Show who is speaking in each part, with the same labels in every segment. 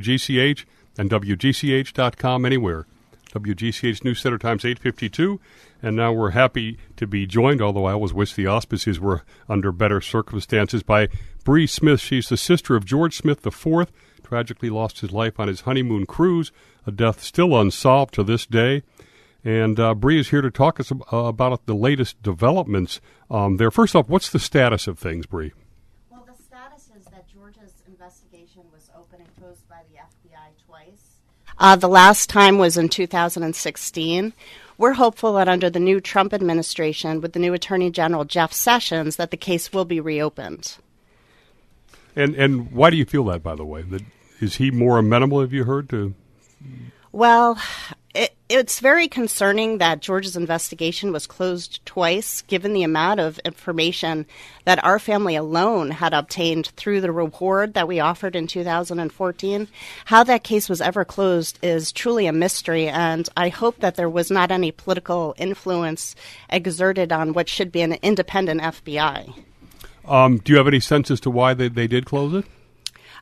Speaker 1: GCH and WGCH.com anywhere. WGCH News Center Times 8:52, and now we're happy to be joined, although I always wish the auspices were under better circumstances, by Bree Smith. She's the sister of George Smith IV, tragically lost his life on his honeymoon cruise, a death still unsolved to this day. And Bree is here to talk us about the latest developments there. First off, what's the status of things, Bree?
Speaker 2: Well, the status is that George's investigation was opened and closed by the FBI twice. The last time was in 2016. We're hopeful that under the new Trump administration, with the new Attorney General Jeff Sessions, that the case will be reopened.
Speaker 1: And why do you feel that, by the way? Is he more amenable, have you heard, to...
Speaker 2: Well, it's very concerning that George's investigation was closed twice, given the amount of information that our family alone had obtained through the reward that we offered in 2014. How that case was ever closed is truly a mystery, and I hope that there was not any political influence exerted on what should be an independent FBI.
Speaker 1: Do you have any sense as to why they did close it?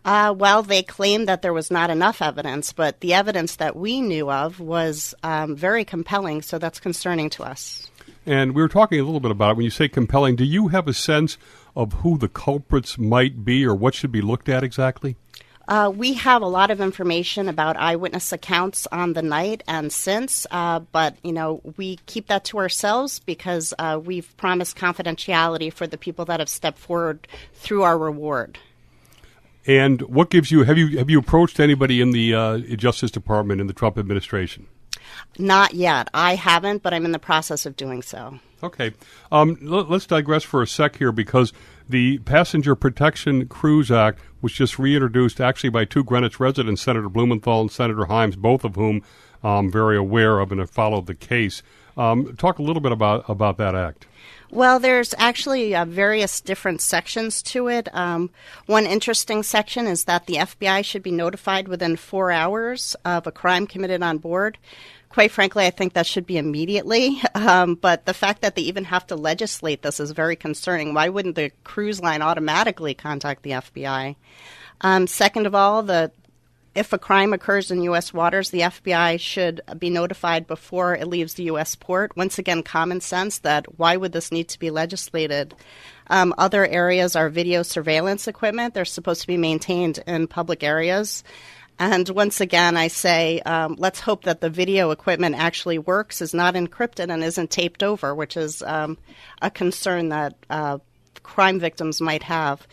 Speaker 2: Well, they claimed that there was not enough evidence, but the evidence that we knew of was very compelling, so that's concerning to us.
Speaker 1: And we were talking a little bit about it. When you say compelling, do you have a sense of who the culprits might be or what should be looked at exactly?
Speaker 2: We have a lot of information about eyewitness accounts on the night and since, but, we keep that to ourselves because we've promised confidentiality for the people that have stepped forward through our reward.
Speaker 1: And what gives you, have you approached anybody in the Justice Department in the Trump administration?
Speaker 2: Not yet. I haven't, but I'm in the process of doing so.
Speaker 1: Okay. Let's digress for a sec here because the Passenger Protection Cruise Act was just reintroduced actually by two Greenwich residents, Senator Blumenthal and Senator Himes, both of whom I'm very aware of and have followed the case. Talk a little bit about that act.
Speaker 2: Well, there's actually various different sections to it. One interesting section is that the FBI should be notified within 4 hours of a crime committed on board. Quite frankly, I think that should be immediately. But the fact that they even have to legislate this is very concerning. Why wouldn't the cruise line automatically contact the FBI? Second of all, if a crime occurs in U.S. waters, the FBI should be notified before it leaves the U.S. port. Once again, common sense that why would this need to be legislated? Other areas are video surveillance equipment. They're supposed to be maintained in public areas. And once again, I say, let's hope that the video equipment actually works, is not encrypted, and isn't taped over, which is a concern that crime victims might have.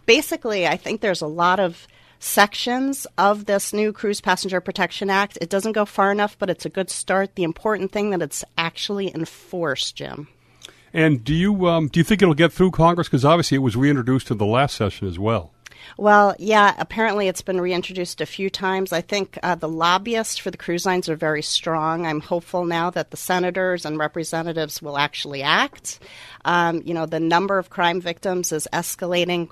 Speaker 2: Basically, I think there's a lot of sections of this new Cruise Passenger Protection Act. It doesn't go far enough, but it's a good start. The important thing that it's actually enforced, Jim. And
Speaker 1: do you think it'll get through Congress? Because obviously it was reintroduced in the last session as well.
Speaker 2: Well, yeah, apparently it's been reintroduced a few times. I think the lobbyists for the cruise lines are very strong. I'm hopeful now that the senators and representatives will actually act. The number of crime victims is escalating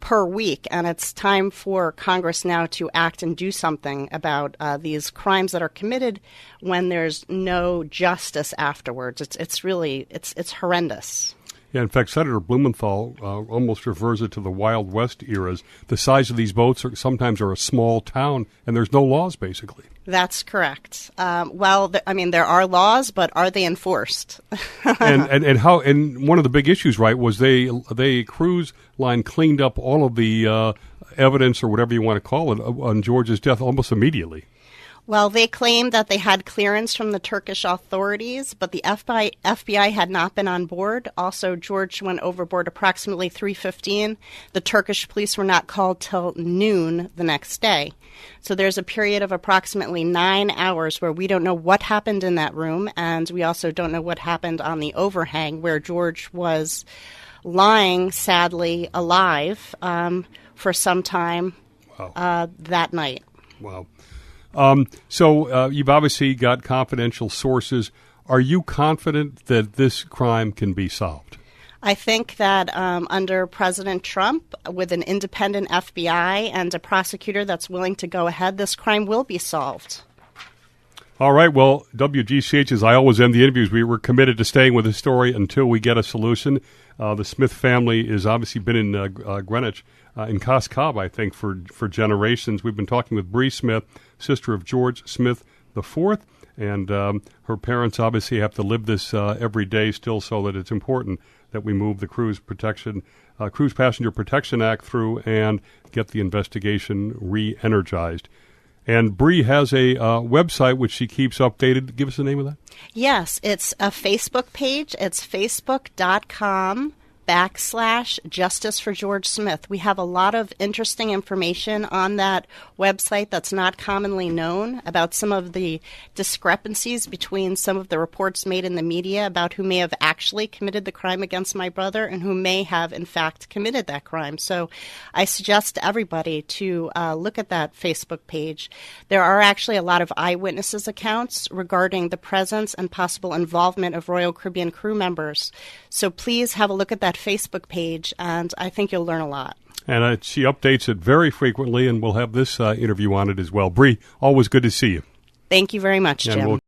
Speaker 2: per week, and it's time for Congress now to act and do something about these crimes that are committed when there's no justice afterwards. It's really horrendous.
Speaker 1: Yeah, in fact, Senator Blumenthal almost refers it to the Wild West eras. The size of these boats sometimes are a small town, and there's no laws, basically.
Speaker 2: That's correct. There are laws, but are they enforced?
Speaker 1: and one of the big issues, right, was they cruise line cleaned up all of the evidence or whatever you want to call it on George's death almost immediately.
Speaker 2: Well, they claimed that they had clearance from the Turkish authorities, but the FBI had not been on board. Also, George went overboard approximately 3:15. The Turkish police were not called till noon the next day. So there's a period of approximately 9 hours where we don't know what happened in that room, and we also don't know what happened on the overhang where George was lying, sadly, alive for some time that night.
Speaker 1: Wow. So you've obviously got confidential sources. Are you confident that this crime can be solved?
Speaker 2: I think that under President Trump, with an independent FBI and a prosecutor that's willing to go ahead, this crime will be solved.
Speaker 1: All right. Well, WGCH, as I always end the interviews, we were committed to staying with the story until we get a solution. The Smith family has obviously been in Greenwich in Cas Cab, I think, for generations. We've been talking with Bree Smith, sister of George Smith IV, and her parents obviously have to live this every day still, so that it's important that we move the Cruise Passenger Protection Act through and get the investigation re-energized. And Bree has a website which she keeps updated. Give us the name of that.
Speaker 2: Yes, it's a Facebook page. It's facebook.com/Justice for George Smith. We have a lot of interesting information on that website that's not commonly known about some of the discrepancies between some of the reports made in the media about who may have actually committed the crime against my brother and who may have, in fact, committed that crime. So I suggest to everybody to look at that Facebook page. There are actually a lot of eyewitnesses accounts regarding the presence and possible involvement of Royal Caribbean crew members. So please have a look at that Facebook page, and I think you'll learn a lot.
Speaker 1: And she updates it very frequently, and we'll have this interview on it as well. Bree, always good to see you.
Speaker 2: Thank you very much, Jim.